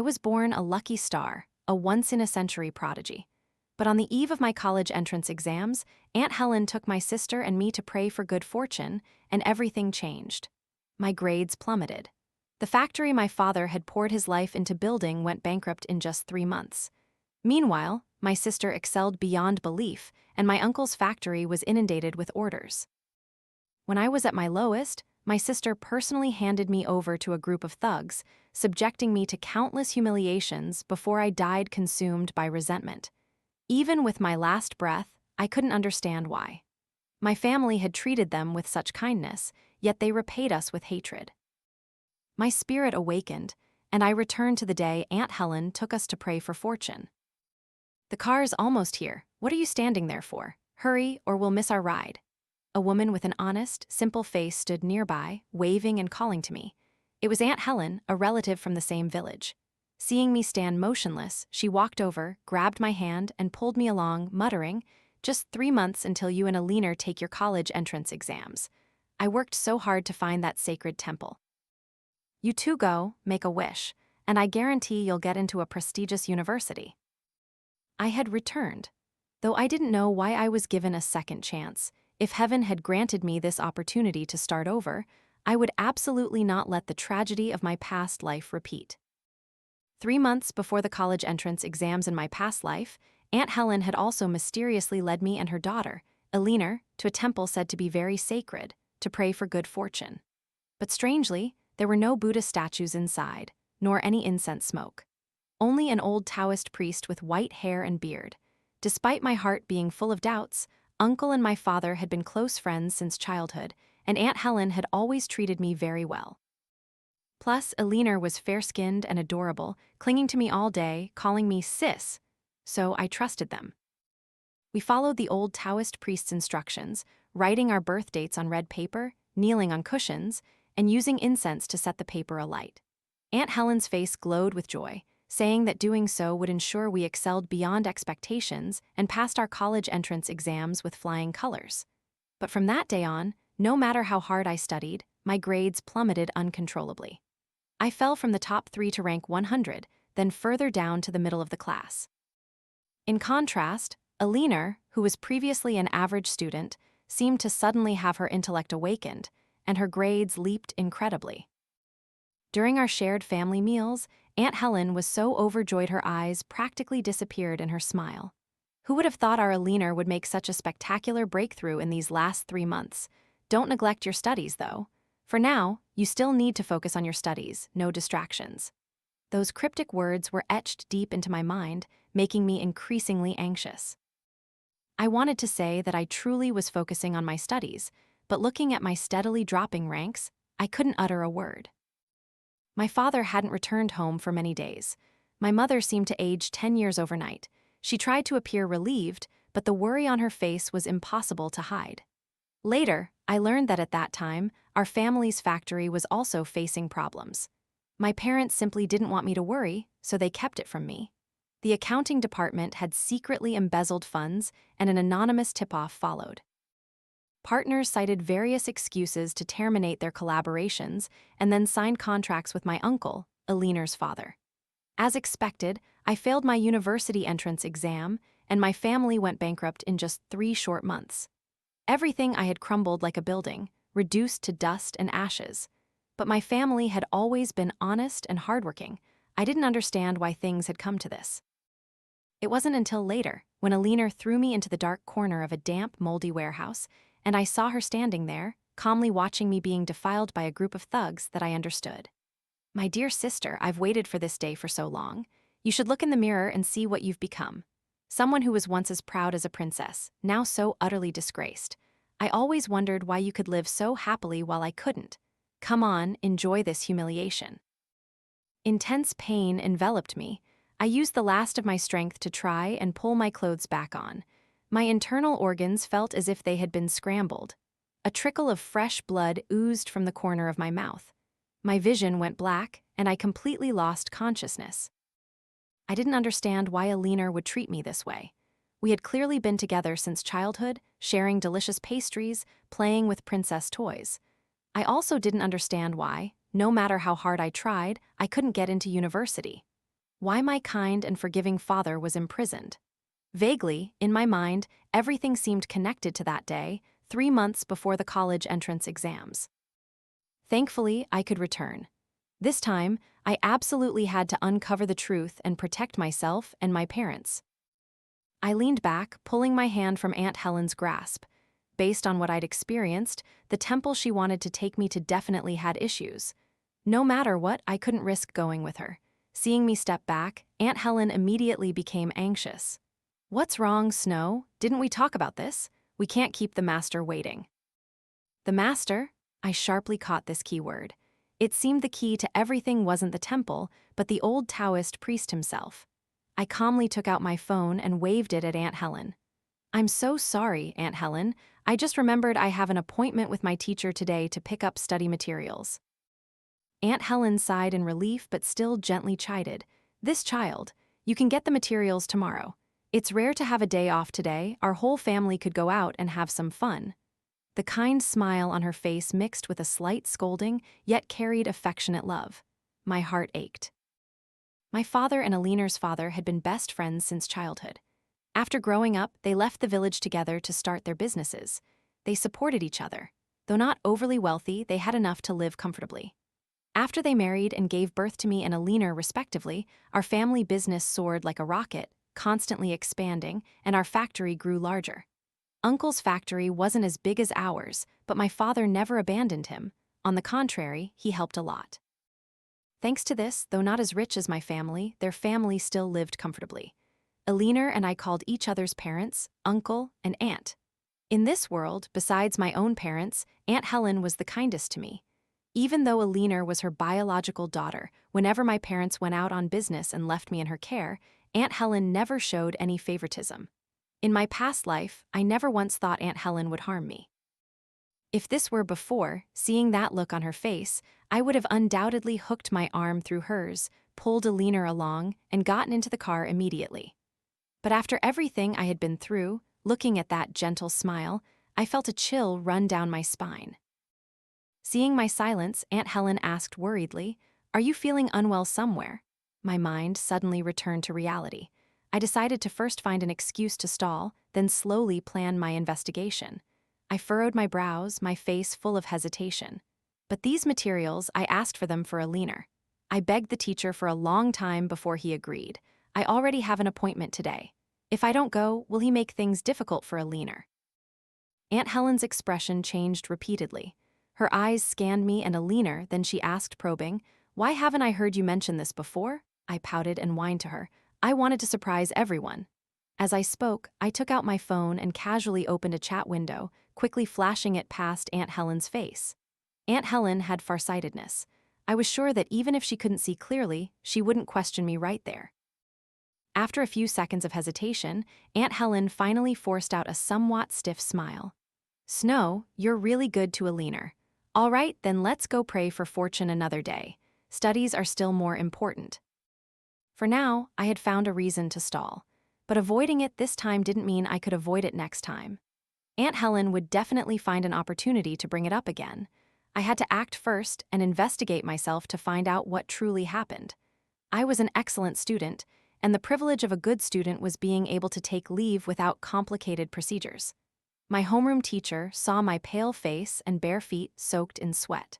I was born a lucky star, a once-in-a-century prodigy. But on the eve of my college entrance exams, Aunt Helen took my sister and me to pray for good fortune, and everything changed. My grades plummeted. The factory my father had poured his life into building went bankrupt in just 3 months. Meanwhile, my sister excelled beyond belief, and my uncle's factory was inundated with orders. When I was at my lowest, my sister personally handed me over to a group of thugs, subjecting me to countless humiliations before I died consumed by resentment. Even with my last breath, I couldn't understand why. My family had treated them with such kindness, yet they repaid us with hatred. My spirit awakened, and I returned to the day Aunt Helen took us to pray for fortune. "The car's almost here. What are you standing there for? Hurry, or we'll miss our ride." A woman with an honest, simple face stood nearby, waving and calling to me. It was Aunt Helen, a relative from the same village. Seeing me stand motionless, she walked over, grabbed my hand, and pulled me along, muttering, "Just 3 months until you and Eleanor take your college entrance exams. I worked so hard to find that sacred temple. You two go, make a wish, and I guarantee you'll get into a prestigious university." I had returned. Though I didn't know why I was given a second chance, if heaven had granted me this opportunity to start over, I would absolutely not let the tragedy of my past life repeat. 3 months before the college entrance exams in my past life, Aunt Helen had also mysteriously led me and her daughter, Eleanor, to a temple said to be very sacred, to pray for good fortune. But strangely, there were no Buddha statues inside, nor any incense smoke. Only an old Taoist priest with white hair and beard. Despite my heart being full of doubts, Uncle and my father had been close friends since childhood, and Aunt Helen had always treated me very well. Plus, Eleanor was fair-skinned and adorable, clinging to me all day, calling me sis, so I trusted them. We followed the old Taoist priest's instructions, writing our birth dates on red paper, kneeling on cushions, and using incense to set the paper alight. Aunt Helen's face glowed with joy, saying that doing so would ensure we excelled beyond expectations and passed our college entrance exams with flying colors. But from that day on, no matter how hard I studied, my grades plummeted uncontrollably. I fell from the top 3 to rank 100, then further down to the middle of the class. In contrast, Eleanor, who was previously an average student, seemed to suddenly have her intellect awakened, and her grades leaped incredibly. During our shared family meals, Aunt Helen was so overjoyed her eyes practically disappeared in her smile. Who would have thought our Eleanor would make such a spectacular breakthrough in these last 3 months? Don't neglect your studies, though. For now, you still need to focus on your studies, no distractions. Those cryptic words were etched deep into my mind, making me increasingly anxious. I wanted to say that I truly was focusing on my studies, but looking at my steadily dropping ranks, I couldn't utter a word. My father hadn't returned home for many days. My mother seemed to age 10 years overnight. She tried to appear relieved, but the worry on her face was impossible to hide. Later, I learned that at that time, our family's factory was also facing problems. My parents simply didn't want me to worry, so they kept it from me. The accounting department had secretly embezzled funds, and an anonymous tip-off followed. Partners cited various excuses to terminate their collaborations and then signed contracts with my uncle, Eleanor's father. As expected, I failed my university entrance exam, and my family went bankrupt in just 3 short months. Everything I had crumbled like a building, reduced to dust and ashes. But my family had always been honest and hardworking. I didn't understand why things had come to this. It wasn't until later, when Eleanor threw me into the dark corner of a damp, moldy warehouse, and I saw her standing there, calmly watching me being defiled by a group of thugs, that I understood. "My dear sister, I've waited for this day for so long. You should look in the mirror and see what you've become. Someone who was once as proud as a princess, now so utterly disgraced. I always wondered why you could live so happily while I couldn't. Come on, enjoy this humiliation." Intense pain enveloped me. I used the last of my strength to try and pull my clothes back on. My internal organs felt as if they had been scrambled. A trickle of fresh blood oozed from the corner of my mouth. My vision went black, and I completely lost consciousness. I didn't understand why Eleanor would treat me this way. We had clearly been together since childhood, sharing delicious pastries, playing with princess toys. I also didn't understand why, no matter how hard I tried, I couldn't get into university. Why my kind and forgiving father was imprisoned. Vaguely, in my mind, everything seemed connected to that day, 3 months before the college entrance exams. Thankfully, I could return. This time, I absolutely had to uncover the truth and protect myself and my parents. I leaned back, pulling my hand from Aunt Helen's grasp. Based on what I'd experienced, the temple she wanted to take me to definitely had issues. No matter what, I couldn't risk going with her. Seeing me step back, Aunt Helen immediately became anxious. "What's wrong, Snow? Didn't we talk about this? We can't keep the master waiting." The master? I sharply caught this key word. It seemed the key to everything wasn't the temple, but the old Taoist priest himself. I calmly took out my phone and waved it at Aunt Helen. "I'm so sorry, Aunt Helen. I just remembered I have an appointment with my teacher today to pick up study materials." Aunt Helen sighed in relief but still gently chided. "This child, you can get the materials tomorrow. It's rare to have a day off today. Our whole family could go out and have some fun." The kind smile on her face mixed with a slight scolding, yet carried affectionate love. My heart ached. My father and Eleanor's father had been best friends since childhood. After growing up, they left the village together to start their businesses. They supported each other. Though not overly wealthy, they had enough to live comfortably. After they married and gave birth to me and Eleanor respectively, our family business soared like a rocket, constantly expanding, and our factory grew larger. Uncle's factory wasn't as big as ours, but my father never abandoned him. On the contrary, he helped a lot. Thanks to this, though not as rich as my family, their family still lived comfortably. Eleanor and I called each other's parents uncle and aunt. In this world, besides my own parents, Aunt Helen was the kindest to me. Even though Eleanor was her biological daughter, whenever my parents went out on business and left me in her care, Aunt Helen never showed any favoritism. In my past life, I never once thought Aunt Helen would harm me. If this were before, seeing that look on her face, I would have undoubtedly hooked my arm through hers, pulled Eleanor along, and gotten into the car immediately. But after everything I had been through, looking at that gentle smile, I felt a chill run down my spine. Seeing my silence, Aunt Helen asked worriedly, "Are you feeling unwell somewhere?" My mind suddenly returned to reality. I decided to first find an excuse to stall, then slowly plan my investigation. I furrowed my brows, my face full of hesitation. But these materials, I asked for them for Eleanor. I begged the teacher for a long time before he agreed. "I already have an appointment today. If I don't go, will he make things difficult for Eleanor?" Aunt Helen's expression changed repeatedly. Her eyes scanned me and Eleanor, then she asked, probing, "Why haven't I heard you mention this before?" I pouted and whined to her. I wanted to surprise everyone. As I spoke, I took out my phone and casually opened a chat window, quickly flashing it past Aunt Helen's face. Aunt Helen had farsightedness. I was sure that even if she couldn't see clearly, she wouldn't question me right there. After a few seconds of hesitation, Aunt Helen finally forced out a somewhat stiff smile. "Snow, you're really good to Eleanor. All right, then let's go pray for fortune another day. Studies are still more important." For now, I had found a reason to stall. But avoiding it this time didn't mean I could avoid it next time. Aunt Helen would definitely find an opportunity to bring it up again. I had to act first and investigate myself to find out what truly happened. I was an excellent student, and the privilege of a good student was being able to take leave without complicated procedures. My homeroom teacher saw my pale face and bare feet soaked in sweat.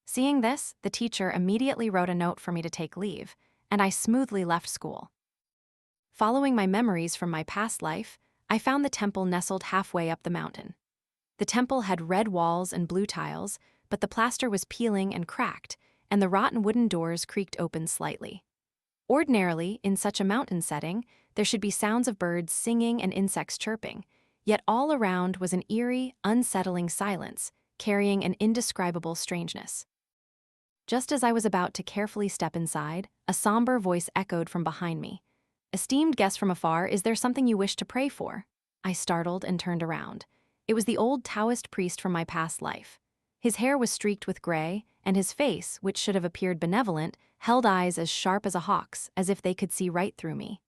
Seeing this, the teacher immediately wrote a note for me to take leave, and I smoothly left school. Following my memories from my past life, I found the temple nestled halfway up the mountain. The temple had red walls and blue tiles, but the plaster was peeling and cracked, and the rotten wooden doors creaked open slightly. Ordinarily, in such a mountain setting, there should be sounds of birds singing and insects chirping, yet all around was an eerie, unsettling silence, carrying an indescribable strangeness. Just as I was about to carefully step inside, a somber voice echoed from behind me. "Esteemed guest from afar, is there something you wish to pray for?" I startled and turned around. It was the old Taoist priest from my past life. His hair was streaked with gray, and his face, which should have appeared benevolent, held eyes as sharp as a hawk's, as if they could see right through me.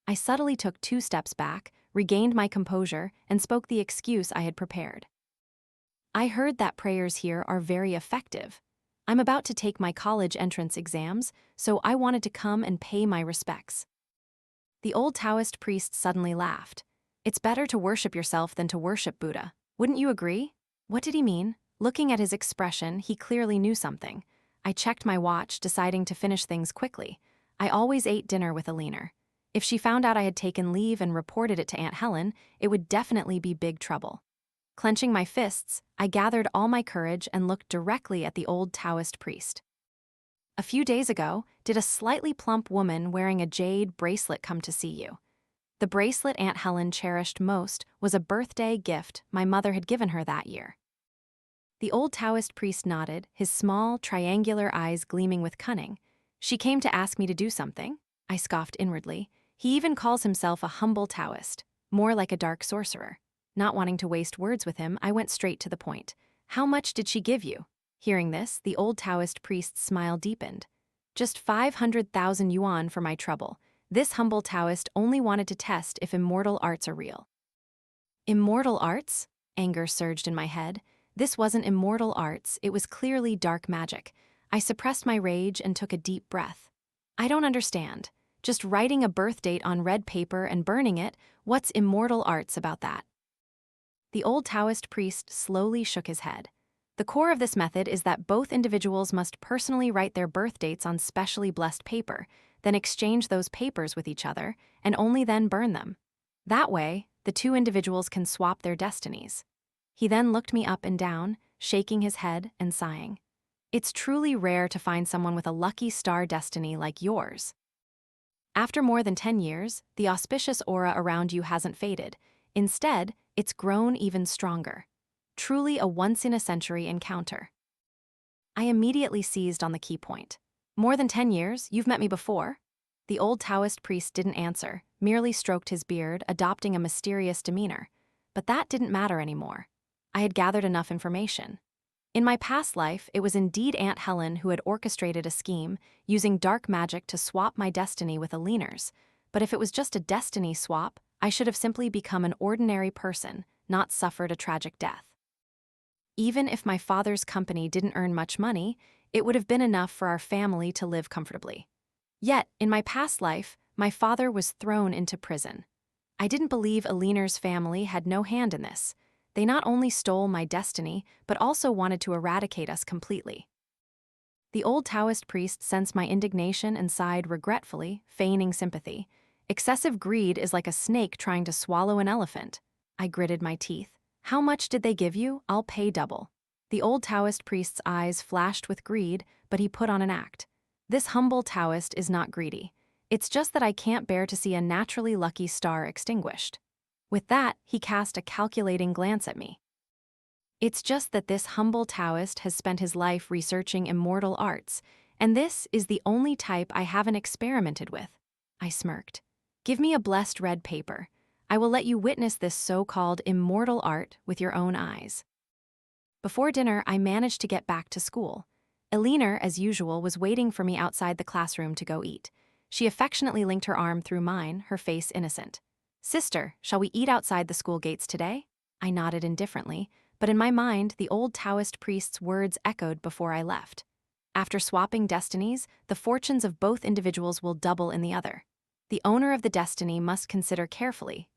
I subtly took 2 steps back, regained my composure, and spoke the excuse I had prepared. "I heard that prayers here are very effective. I'm about to take my college entrance exams, so I wanted to come and pay my respects." The old Taoist priest suddenly laughed. "It's better to worship yourself than to worship Buddha. Wouldn't you agree?" What did he mean? Looking at his expression, he clearly knew something. I checked my watch, deciding to finish things quickly. I always ate dinner with Eleanor. If she found out I had taken leave and reported it to Aunt Helen, it would definitely be big trouble. Clenching my fists, I gathered all my courage and looked directly at the old Taoist priest. "A few days ago, did a slightly plump woman wearing a jade bracelet come to see you? The bracelet Aunt Helen cherished most was a birthday gift my mother had given her that year." The old Taoist priest nodded, his small, triangular eyes gleaming with cunning. "She came to ask me to do something?" I scoffed inwardly. He even calls himself a humble Taoist, more like a dark sorcerer. Not wanting to waste words with him, I went straight to the point. "How much did she give you?" Hearing this, the old Taoist priest's smile deepened. "Just 500,000 yuan for my trouble. This humble Taoist only wanted to test if immortal arts are real." Immortal arts? Anger surged in my head. This wasn't immortal arts, it was clearly dark magic. I suppressed my rage and took a deep breath. "I don't understand. Just writing a birth date on red paper and burning it, what's immortal arts about that?" The old Taoist priest slowly shook his head. "The core of this method is that both individuals must personally write their birth dates on specially blessed paper, then exchange those papers with each other, and only then burn them. That way, the two individuals can swap their destinies." He then looked me up and down, shaking his head and sighing. "It's truly rare to find someone with a lucky star destiny like yours. After more than 10 years, the auspicious aura around you hasn't faded. Instead, it's grown even stronger. Truly a once-in-a-century encounter." I immediately seized on the key point. "More than 10 years? You've met me before?" The old Taoist priest didn't answer, merely stroked his beard, adopting a mysterious demeanor. But that didn't matter anymore. I had gathered enough information. In my past life, it was indeed Aunt Helen who had orchestrated a scheme, using dark magic to swap my destiny with Eleanor's. But if it was just a destiny swap, I should have simply become an ordinary person, not suffered a tragic death. Even if my father's company didn't earn much money, it would have been enough for our family to live comfortably. Yet, in my past life, my father was thrown into prison. I didn't believe Eleanor's family had no hand in this. They not only stole my destiny, but also wanted to eradicate us completely. The old Taoist priest sensed my indignation and sighed regretfully, feigning sympathy. "Excessive greed is like a snake trying to swallow an elephant." I gritted my teeth. "How much did they give you? I'll pay double." The old Taoist priest's eyes flashed with greed, but he put on an act. "This humble Taoist is not greedy. It's just that I can't bear to see a naturally lucky star extinguished." With that, he cast a calculating glance at me. "It's just that this humble Taoist has spent his life researching immortal arts, and this is the only type I haven't experimented with." I smirked. "Give me a blessed red paper. I will let you witness this so-called immortal art with your own eyes." Before dinner, I managed to get back to school. Eleanor, as usual, was waiting for me outside the classroom to go eat. She affectionately linked her arm through mine, her face innocent. "Sister, shall we eat outside the school gates today?" I nodded indifferently, but in my mind, the old Taoist priest's words echoed before I left. After swapping destinies, the fortunes of both individuals will double in the other. The owner of the destiny must consider carefully.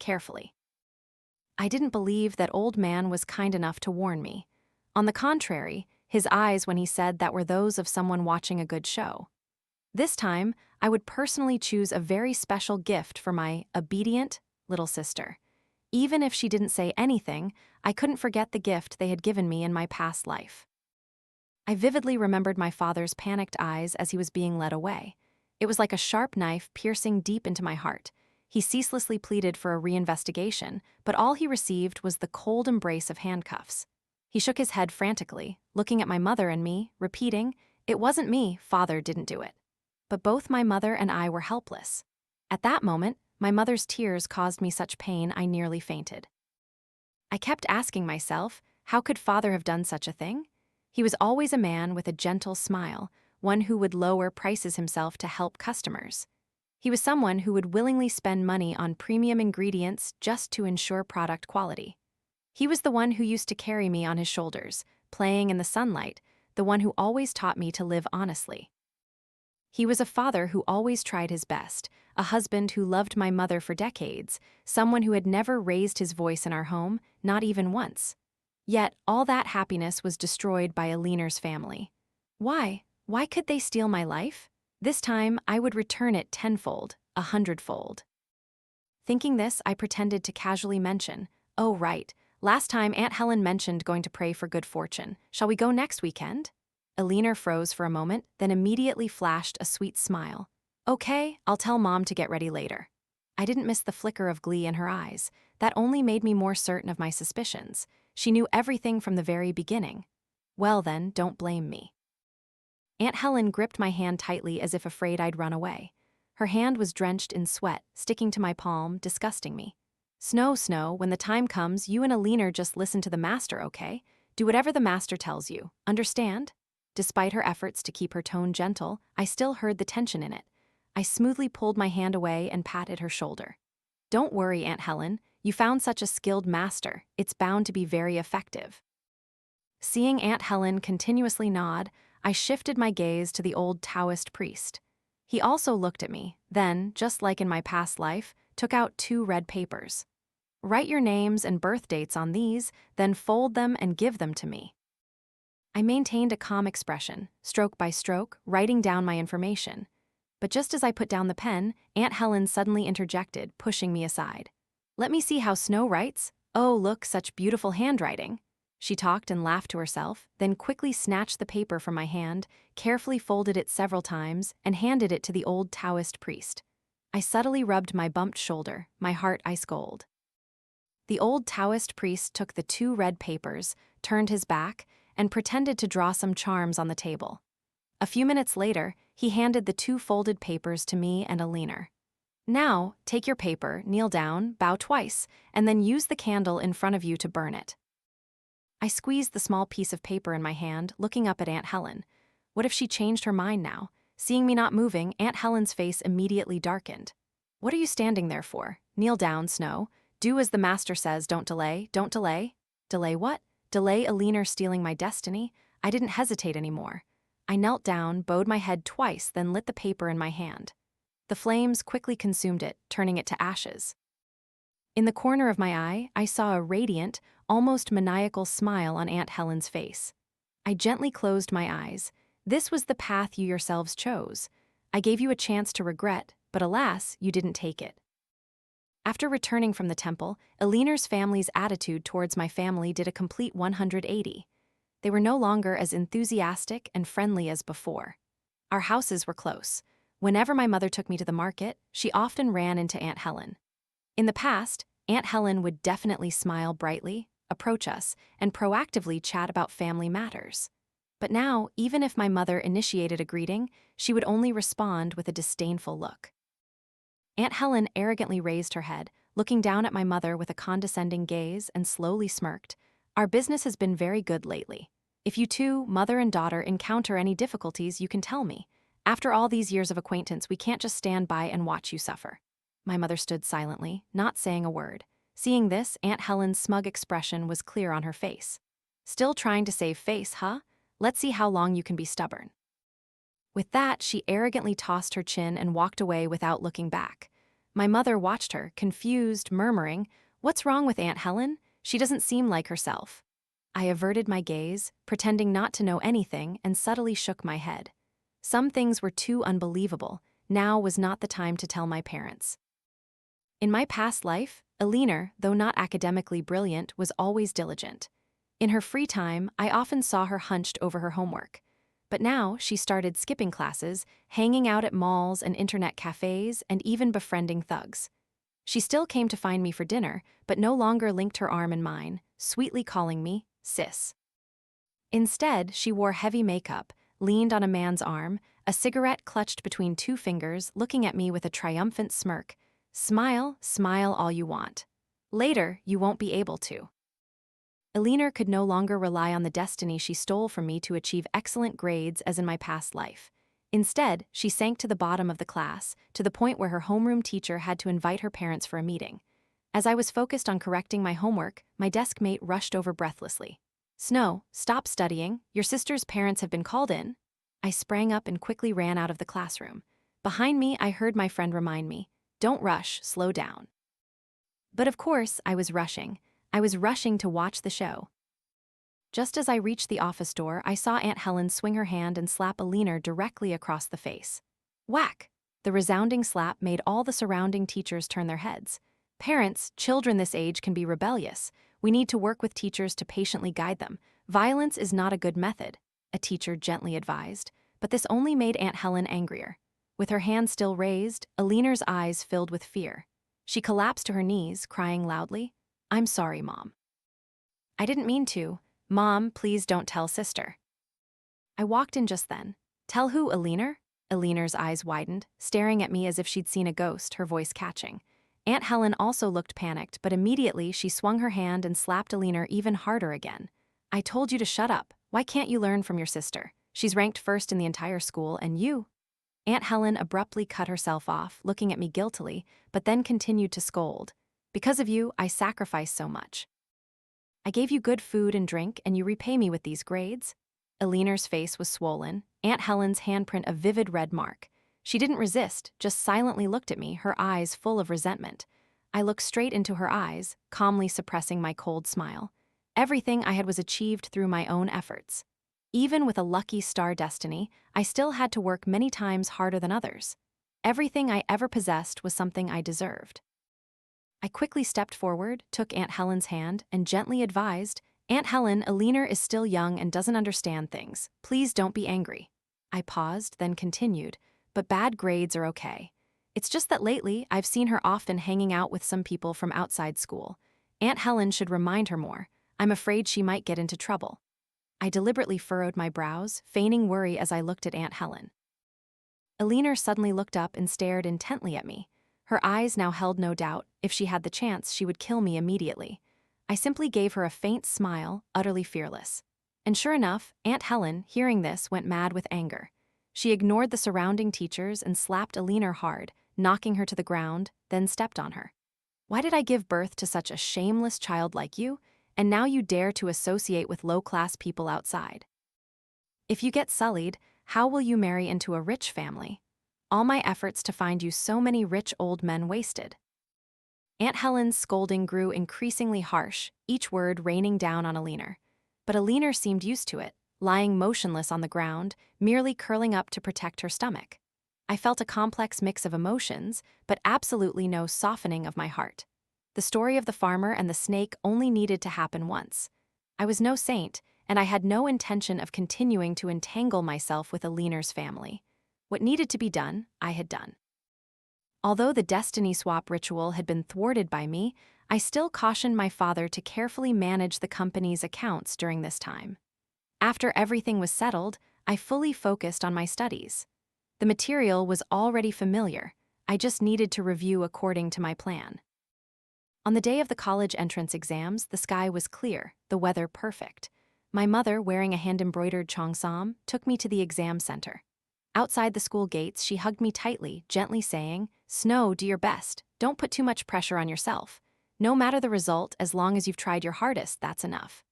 I didn't believe that old man was kind enough to warn me. On the contrary, his eyes when he said that were those of someone watching a good show. This time, I would personally choose a very special gift for my obedient little sister. Even if she didn't say anything, I couldn't forget the gift they had given me in my past life. I vividly remembered my father's panicked eyes as he was being led away. It was like a sharp knife piercing deep into my heart. He ceaselessly pleaded for a reinvestigation, but all he received was the cold embrace of handcuffs. He shook his head frantically, looking at my mother and me, repeating, "It wasn't me, father didn't do it." But both my mother and I were helpless. At that moment, my mother's tears caused me such pain I nearly fainted. I kept asking myself, how could father have done such a thing? He was always a man with a gentle smile, one who would lower prices himself to help customers. He was someone who would willingly spend money on premium ingredients just to ensure product quality. He was the one who used to carry me on his shoulders, playing in the sunlight, the one who always taught me to live honestly. He was a father who always tried his best, a husband who loved my mother for decades, someone who had never raised his voice in our home, not even once. Yet, all that happiness was destroyed by Eleanor's family. Why? Why could they steal my life? This time, I would return it tenfold, 100-fold. Thinking this, I pretended to casually mention, "Oh, right. Last time Aunt Helen mentioned going to pray for good fortune. Shall we go next weekend?" Eleanor froze for a moment, then immediately flashed a sweet smile. "Okay, I'll tell Mom to get ready later." I didn't miss the flicker of glee in her eyes. That only made me more certain of my suspicions. She knew everything from the very beginning. Well then, don't blame me. Aunt Helen gripped my hand tightly as if afraid I'd run away. Her hand was drenched in sweat, sticking to my palm, disgusting me. Snow, when the time comes, you and Eleanor just listen to the master, okay? Do whatever the master tells you, understand?" Despite her efforts to keep her tone gentle, I still heard the tension in it. I smoothly pulled my hand away and patted her shoulder. "Don't worry, Aunt Helen. You found such a skilled master. It's bound to be very effective." Seeing Aunt Helen continuously nod, I shifted my gaze to the old Taoist priest. He also looked at me, then, just like in my past life, took out 2 red papers. "Write your names and birth dates on these, then fold them and give them to me." I maintained a calm expression, stroke by stroke, writing down my information. But just as I put down the pen, Aunt Helen suddenly interjected, pushing me aside. "Let me see how Snow writes. Oh, look, such beautiful handwriting." She talked and laughed to herself, then quickly snatched the paper from my hand, carefully folded it several times, and handed it to the old Taoist priest. I subtly rubbed my bumped shoulder, my heart ice cold. The old Taoist priest took the 2 red papers, turned his back, and pretended to draw some charms on the table. A few minutes later, he handed the 2 folded papers to me and Eleanor. "Now, take your paper, kneel down, bow twice, and then use the candle in front of you to burn it." I squeezed the small piece of paper in my hand, looking up at Aunt Helen. What if she changed her mind now? Seeing me not moving, Aunt Helen's face immediately darkened. "What are you standing there for? Kneel down, Snow. Do as the master says, don't delay, don't delay." "Delay what? Delay Eleanor stealing my destiny?" I didn't hesitate anymore. I knelt down, bowed my head twice, then lit the paper in my hand. The flames quickly consumed it, turning it to ashes. In the corner of my eye, I saw a radiant, almost maniacal smile on Aunt Helen's face. I gently closed my eyes. This was the path you yourselves chose. I gave you a chance to regret, but alas, you didn't take it. After returning from the temple, Eleanor's family's attitude towards my family did a complete 180. They were no longer as enthusiastic and friendly as before. Our houses were close. Whenever my mother took me to the market, she often ran into Aunt Helen. In the past, Aunt Helen would definitely smile brightly, approach us, and proactively chat about family matters. But now, even if my mother initiated a greeting, she would only respond with a disdainful look. Aunt Helen arrogantly raised her head, looking down at my mother with a condescending gaze, and slowly smirked. "Our business has been very good lately. If you two, mother and daughter, encounter any difficulties, you can tell me. After all these years of acquaintance, we can't just stand by and watch you suffer." My mother stood silently, not saying a word. Seeing this, Aunt Helen's smug expression was clear on her face. "Still trying to save face, huh? Let's see how long you can be stubborn." With that, she arrogantly tossed her chin and walked away without looking back. My mother watched her, confused, murmuring, "What's wrong with Aunt Helen? She doesn't seem like herself." I averted my gaze, pretending not to know anything, and subtly shook my head. Some things were too unbelievable. Now was not the time to tell my parents. In my past life, Eleanor, though not academically brilliant, was always diligent. In her free time, I often saw her hunched over her homework. But now she started skipping classes, hanging out at malls and internet cafes, and even befriending thugs. She still came to find me for dinner, but no longer linked her arm in mine, sweetly calling me sis. Instead, she wore heavy makeup, leaned on a man's arm, a cigarette clutched between 2 fingers, looking at me with a triumphant smirk. "Smile, smile all you want. Later, you won't be able to." Eleanor could no longer rely on the destiny she stole from me to achieve excellent grades as in my past life. Instead, she sank to the bottom of the class, to the point where her homeroom teacher had to invite her parents for a meeting. As I was focused on correcting my homework, my desk mate rushed over breathlessly. Snow, stop studying. Your sister's parents have been called in. I sprang up and quickly ran out of the classroom. Behind me, I heard my friend remind me, don't rush, slow down. But of course, I was rushing. I was rushing to watch the show. Just as I reached the office door, I saw Aunt Helen swing her hand and slap Eleanor directly across the face. Whack! The resounding slap made all the surrounding teachers turn their heads. Parents, children this age can be rebellious. We need to work with teachers to patiently guide them. Violence is not a good method, a teacher gently advised, but this only made Aunt Helen angrier. With her hand still raised, Eleanor's eyes filled with fear. She collapsed to her knees, crying loudly, "I'm sorry, Mom." "I didn't mean to. Mom, please don't tell sister." I walked in just then. "Tell who, Eleanor?" Eleanor's eyes widened, staring at me as if she'd seen a ghost, her voice catching. Aunt Helen also looked panicked, but immediately she swung her hand and slapped Eleanor even harder again. "I told you to shut up. Why can't you learn from your sister? She's ranked first in the entire school, and you—" Aunt Helen abruptly cut herself off, looking at me guiltily, but then continued to scold. "Because of you, I sacrificed so much. I gave you good food and drink, and you repay me with these grades?" Eleanor's face was swollen, Aunt Helen's handprint a vivid red mark. She didn't resist, just silently looked at me, her eyes full of resentment. I looked straight into her eyes, calmly suppressing my cold smile. Everything I had was achieved through my own efforts. Even with a lucky star destiny, I still had to work many times harder than others. Everything I ever possessed was something I deserved. I quickly stepped forward, took Aunt Helen's hand, and gently advised, "Aunt Helen, Eleanor is still young and doesn't understand things. Please don't be angry." I paused, then continued, "But bad grades are okay. It's just that lately I've seen her often hanging out with some people from outside school. Aunt Helen should remind her more. I'm afraid she might get into trouble." I deliberately furrowed my brows, feigning worry as I looked at Aunt Helen. Eleanor suddenly looked up and stared intently at me. Her eyes now held no doubt. If she had the chance, she would kill me immediately. I simply gave her a faint smile, utterly fearless. And sure enough, Aunt Helen, hearing this, went mad with anger. She ignored the surrounding teachers and slapped Eleanor hard, knocking her to the ground, then stepped on her. "Why did I give birth to such a shameless child like you? And now you dare to associate with low-class people outside. If you get sullied, how will you marry into a rich family? All my efforts to find you so many rich old men wasted." Aunt Helen's scolding grew increasingly harsh, each word raining down on Eleanor. But Eleanor seemed used to it, lying motionless on the ground, merely curling up to protect her stomach. I felt a complex mix of emotions, but absolutely no softening of my heart. The story of the farmer and the snake only needed to happen once. I was no saint, and I had no intention of continuing to entangle myself with Eleanor's family. What needed to be done, I had done. Although the destiny swap ritual had been thwarted by me, I still cautioned my father to carefully manage the company's accounts during this time. After everything was settled, I fully focused on my studies. The material was already familiar. I just needed to review according to my plan. On the day of the college entrance exams, the sky was clear, the weather perfect. My mother, wearing a hand-embroidered cheongsam, took me to the exam center. Outside the school gates, she hugged me tightly, gently saying, "Snow, do your best. Don't put too much pressure on yourself. No matter the result, as long as you've tried your hardest, that's enough."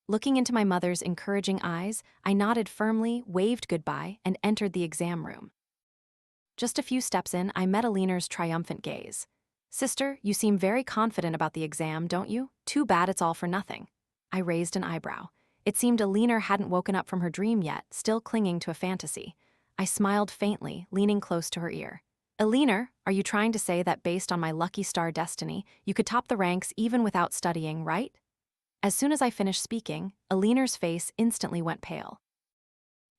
Looking into my mother's encouraging eyes, I nodded firmly, waved goodbye, and entered the exam room. Just a few steps in, I met Eleanor's triumphant gaze. "Sister, you seem very confident about the exam, don't you? Too bad it's all for nothing." I raised an eyebrow. It seemed Eleanor hadn't woken up from her dream yet, still clinging to a fantasy. I smiled faintly, leaning close to her ear. "Eleanor, are you trying to say that based on my lucky star destiny, you could top the ranks even without studying, right?" As soon as I finished speaking, Eleanor's face instantly went pale.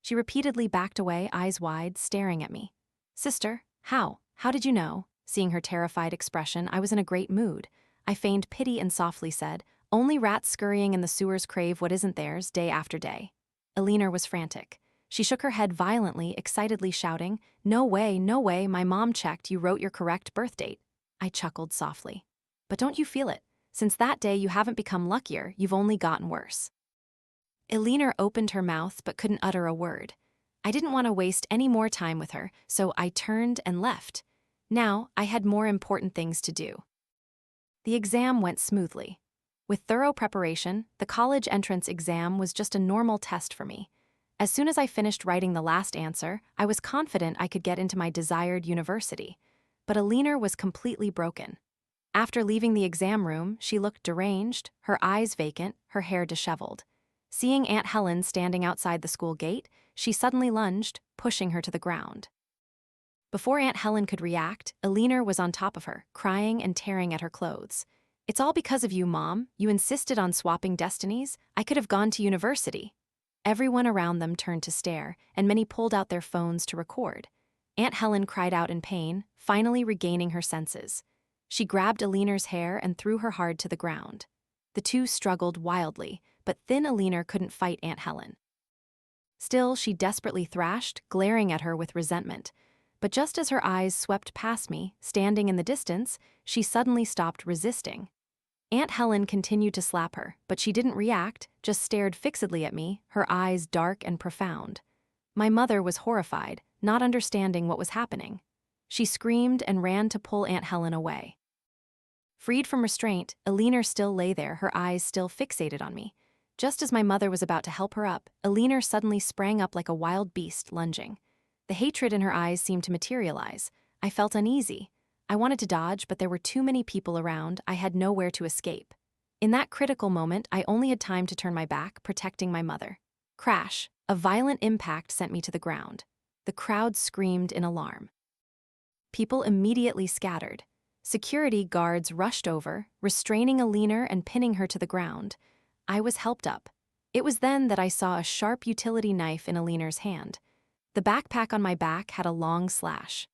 She repeatedly backed away, eyes wide, staring at me. "Sister, how? How did you know?" Seeing her terrified expression, I was in a great mood. I feigned pity and softly said, "Only rats scurrying in the sewers crave what isn't theirs, day after day." Eleanor was frantic. She shook her head violently, excitedly shouting, no way, my mom checked, you wrote your correct birth date." I chuckled softly. "But don't you feel it? Since that day you haven't become luckier, you've only gotten worse." Eleanor opened her mouth but couldn't utter a word. I didn't want to waste any more time with her, so I turned and left. Now, I had more important things to do. The exam went smoothly. With thorough preparation, the college entrance exam was just a normal test for me. As soon as I finished writing the last answer, I was confident I could get into my desired university. But Eleanor was completely broken. After leaving the exam room, she looked deranged, her eyes vacant, her hair disheveled. Seeing Aunt Helen standing outside the school gate, she suddenly lunged, pushing her to the ground. Before Aunt Helen could react, Eleanor was on top of her, crying and tearing at her clothes. "It's all because of you, Mom. You insisted on swapping destinies. I could have gone to university." Everyone around them turned to stare, and many pulled out their phones to record. Aunt Helen cried out in pain, finally regaining her senses. She grabbed Eleanor's hair and threw her hard to the ground. The two struggled wildly, but thin Eleanor couldn't fight Aunt Helen. Still, she desperately thrashed, glaring at her with resentment. But just as her eyes swept past me, standing in the distance, she suddenly stopped resisting. Aunt Helen continued to slap her, but she didn't react, just stared fixedly at me, her eyes dark and profound. My mother was horrified, not understanding what was happening. She screamed and ran to pull Aunt Helen away. Freed from restraint, Eleanor still lay there, her eyes still fixated on me. Just as my mother was about to help her up, Eleanor suddenly sprang up like a wild beast, lunging. The hatred in her eyes seemed to materialize. I felt uneasy. I wanted to dodge, but there were too many people around, I had nowhere to escape. In that critical moment, I only had time to turn my back, protecting my mother. Crash! A violent impact sent me to the ground. The crowd screamed in alarm. People immediately scattered. Security guards rushed over, restraining Eleanor and pinning her to the ground. I was helped up. It was then that I saw a sharp utility knife in Eleanor's hand. The backpack on my back had a long slash.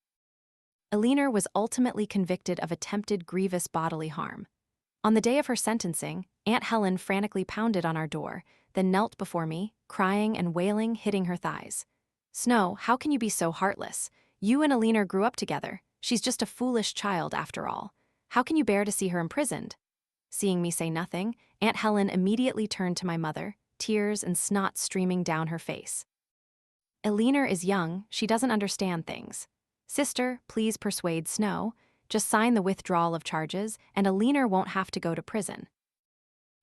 Eleanor was ultimately convicted of attempted grievous bodily harm. On the day of her sentencing, Aunt Helen frantically pounded on our door, then knelt before me, crying and wailing, hitting her thighs. "Snow, how can you be so heartless? You and Eleanor grew up together. She's just a foolish child after all. How can you bear to see her imprisoned?" Seeing me say nothing, Aunt Helen immediately turned to my mother, tears and snot streaming down her face. "Eleanor is young, she doesn't understand things. Sister, please persuade Snow. Just sign the withdrawal of charges, and Eleanor won't have to go to prison."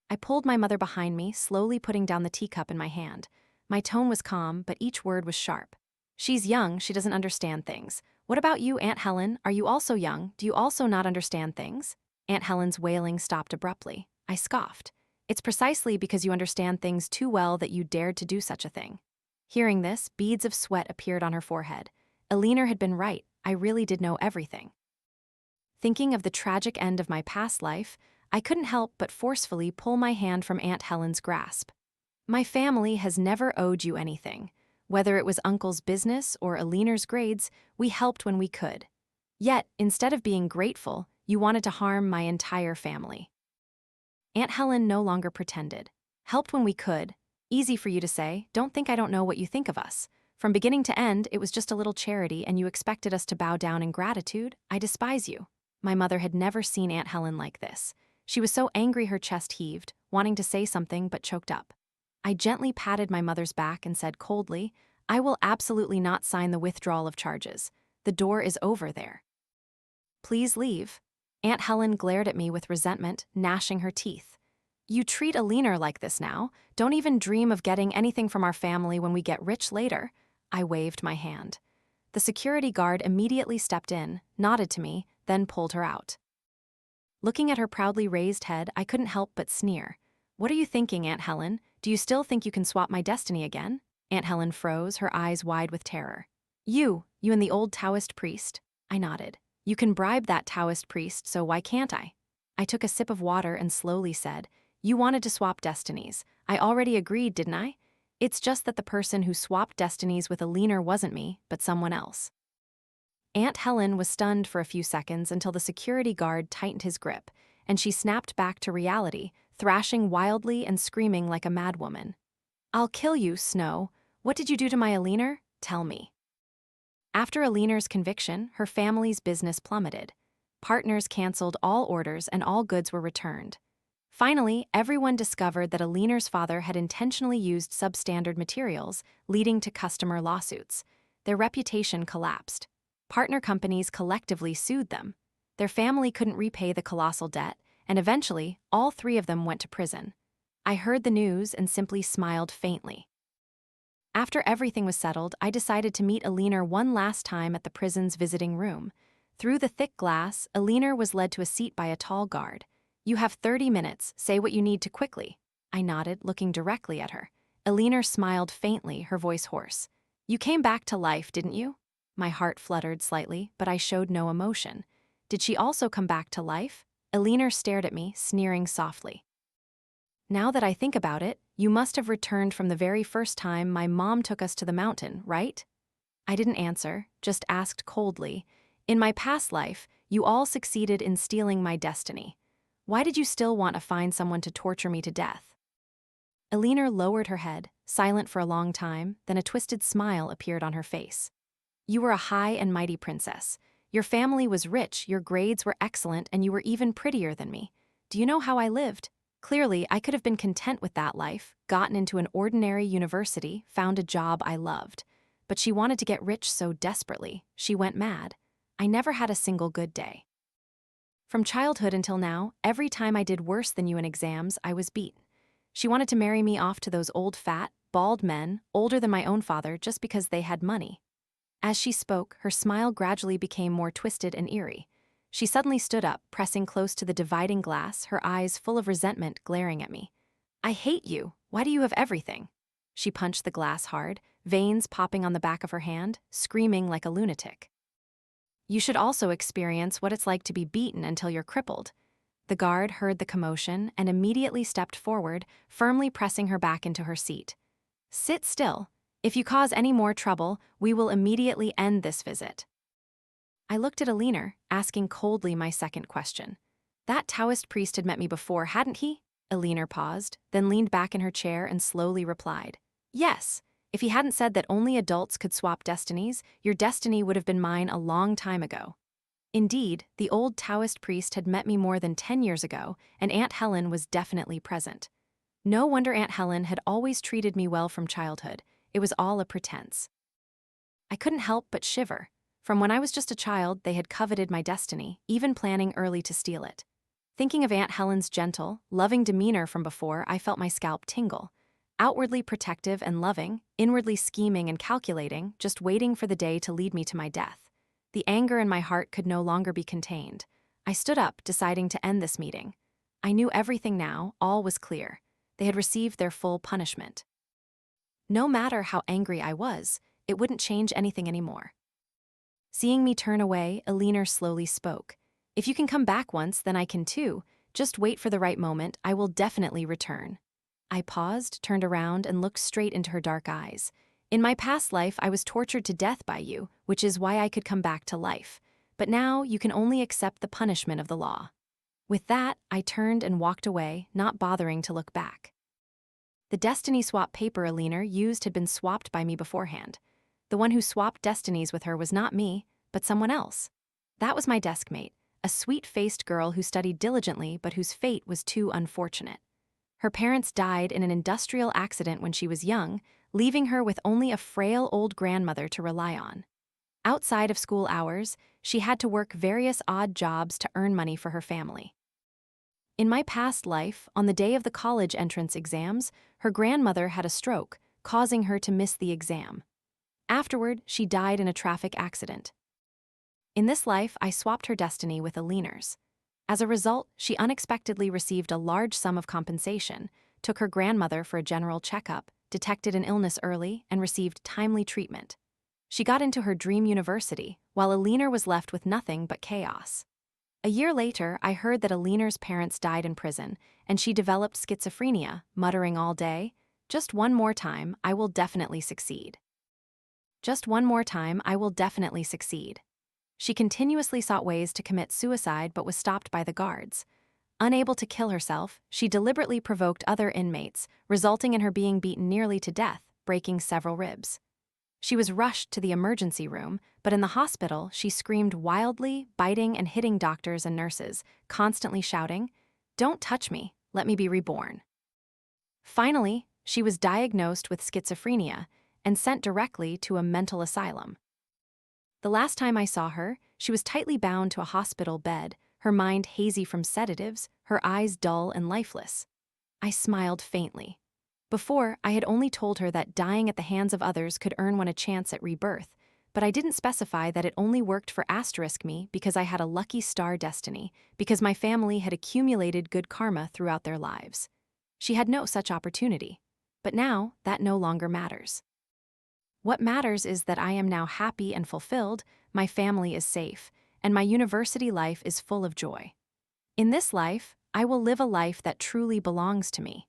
I pulled my mother behind me, slowly putting down the teacup in my hand. My tone was calm, but each word was sharp. "She's young, she doesn't understand things. What about you, Aunt Helen? Are you also young? Do you also not understand things?" Aunt Helen's wailing stopped abruptly. I scoffed. "It's precisely because you understand things too well that you dared to do such a thing." Hearing this, beads of sweat appeared on her forehead. Eleanor had been right, I really did know everything. Thinking of the tragic end of my past life, I couldn't help but forcefully pull my hand from Aunt Helen's grasp. "My family has never owed you anything. Whether it was Uncle's business or Eleanor's grades, we helped when we could. Yet, instead of being grateful, you wanted to harm my entire family." Aunt Helen no longer pretended. "Helped when we could. Easy for you to say, don't think I don't know what you think of us. From beginning to end, it was just a little charity and you expected us to bow down in gratitude? I despise you." My mother had never seen Aunt Helen like this. She was so angry her chest heaved, wanting to say something but choked up. I gently patted my mother's back and said coldly, "I will absolutely not sign the withdrawal of charges. The door is over there. Please leave." Aunt Helen glared at me with resentment, gnashing her teeth. "You treat Eleanor like this now. Don't even dream of getting anything from our family when we get rich later." I waved my hand. The security guard immediately stepped in, nodded to me, then pulled her out. Looking at her proudly raised head, I couldn't help but sneer. "What are you thinking, Aunt Helen? Do you still think you can swap my destiny again?" Aunt Helen froze, her eyes wide with terror. You and the old Taoist priest?" I nodded. "You can bribe that Taoist priest, so why can't I?" I took a sip of water and slowly said, "You wanted to swap destinies. I already agreed, didn't I? It's just that the person who swapped destinies with Eleanor wasn't me, but someone else." Aunt Helen was stunned for a few seconds until the security guard tightened his grip, and she snapped back to reality, thrashing wildly and screaming like a madwoman. "I'll kill you, Snow. What did you do to my Eleanor? Tell me." After Eleanor's conviction, her family's business plummeted. Partners canceled all orders and all goods were returned. Finally, everyone discovered that Eleanor's father had intentionally used substandard materials, leading to customer lawsuits. Their reputation collapsed. Partner companies collectively sued them. Their family couldn't repay the colossal debt, and eventually, all 3 of them went to prison. I heard the news and simply smiled faintly. After everything was settled, I decided to meet Eleanor one last time at the prison's visiting room. Through the thick glass, Eleanor was led to a seat by a tall guard. "You have 30 minutes, say what you need to quickly." I nodded, looking directly at her. Eleanor smiled faintly, her voice hoarse. "You came back to life, didn't you?" My heart fluttered slightly, but I showed no emotion. Did she also come back to life? Eleanor stared at me, sneering softly. "Now that I think about it, you must have returned from the very first time my mom took us to the mountain, right?" I didn't answer, just asked coldly. "In my past life, you all succeeded in stealing my destiny. Why did you still want to find someone to torture me to death?" Eleanor lowered her head, silent for a long time, then a twisted smile appeared on her face. "You were a high and mighty princess. Your family was rich, your grades were excellent, and you were even prettier than me. Do you know how I lived? Clearly, I could have been content with that life, gotten into an ordinary university, found a job I loved. But she wanted to get rich so desperately, she went mad. I never had a single good day. From childhood until now, every time I did worse than you in exams, I was beaten. She wanted to marry me off to those old fat, bald men, older than my own father, just because they had money." As she spoke, her smile gradually became more twisted and eerie. She suddenly stood up, pressing close to the dividing glass, her eyes full of resentment glaring at me. "I hate you. Why do you have everything?" She punched the glass hard, veins popping on the back of her hand, screaming like a lunatic. "You should also experience what it's like to be beaten until you're crippled." The guard heard the commotion and immediately stepped forward, firmly pressing her back into her seat. "Sit still. If you cause any more trouble, we will immediately end this visit." I looked at Eleanor, asking coldly my second question. "That Taoist priest had met me before, hadn't he?" Eleanor paused, then leaned back in her chair and slowly replied, "Yes. If he hadn't said that only adults could swap destinies, your destiny would have been mine a long time ago." Indeed, the old Taoist priest had met me more than 10 years ago, and Aunt Helen was definitely present. No wonder Aunt Helen had always treated me well from childhood. It was all a pretense. I couldn't help but shiver. From when I was just a child, they had coveted my destiny, even planning early to steal it. Thinking of Aunt Helen's gentle, loving demeanor from before, I felt my scalp tingle. Outwardly protective and loving, inwardly scheming and calculating, just waiting for the day to lead me to my death. The anger in my heart could no longer be contained. I stood up, deciding to end this meeting. I knew everything now, all was clear. They had received their full punishment. No matter how angry I was, it wouldn't change anything anymore. Seeing me turn away, Eleanor slowly spoke. "If you can come back once, then I can too. Just wait for the right moment, I will definitely return." I paused, turned around, and looked straight into her dark eyes. "In my past life, I was tortured to death by you, which is why I could come back to life. But now, you can only accept the punishment of the law." With that, I turned and walked away, not bothering to look back. The destiny swap paper Eleanor used had been swapped by me beforehand. The one who swapped destinies with her was not me, but someone else. That was my desk mate, a sweet-faced girl who studied diligently but whose fate was too unfortunate. Her parents died in an industrial accident when she was young, leaving her with only a frail old grandmother to rely on. Outside of school hours, she had to work various odd jobs to earn money for her family. In my past life, on the day of the college entrance exams, her grandmother had a stroke, causing her to miss the exam. Afterward, she died in a traffic accident. In this life, I swapped her destiny with Eleanor's. As a result, she unexpectedly received a large sum of compensation, took her grandmother for a general checkup, detected an illness early, and received timely treatment. She got into her dream university, while Eleanor was left with nothing but chaos. A year later, I heard that Eleanor's parents died in prison, and she developed schizophrenia, muttering all day, "Just one more time, I will definitely succeed. Just one more time, I will definitely succeed." She continuously sought ways to commit suicide but was stopped by the guards. Unable to kill herself, she deliberately provoked other inmates, resulting in her being beaten nearly to death, breaking several ribs. She was rushed to the emergency room, but in the hospital, she screamed wildly, biting and hitting doctors and nurses, constantly shouting, "Don't touch me, let me be reborn." Finally, she was diagnosed with schizophrenia and sent directly to a mental asylum. The last time I saw her, she was tightly bound to a hospital bed, her mind hazy from sedatives, her eyes dull and lifeless. I smiled faintly. Before, I had only told her that dying at the hands of others could earn one a chance at rebirth, but I didn't specify that it only worked for asterisk me because I had a lucky star destiny, because my family had accumulated good karma throughout their lives. She had no such opportunity. But now, that no longer matters. What matters is that I am now happy and fulfilled, my family is safe, and my university life is full of joy. In this life, I will live a life that truly belongs to me.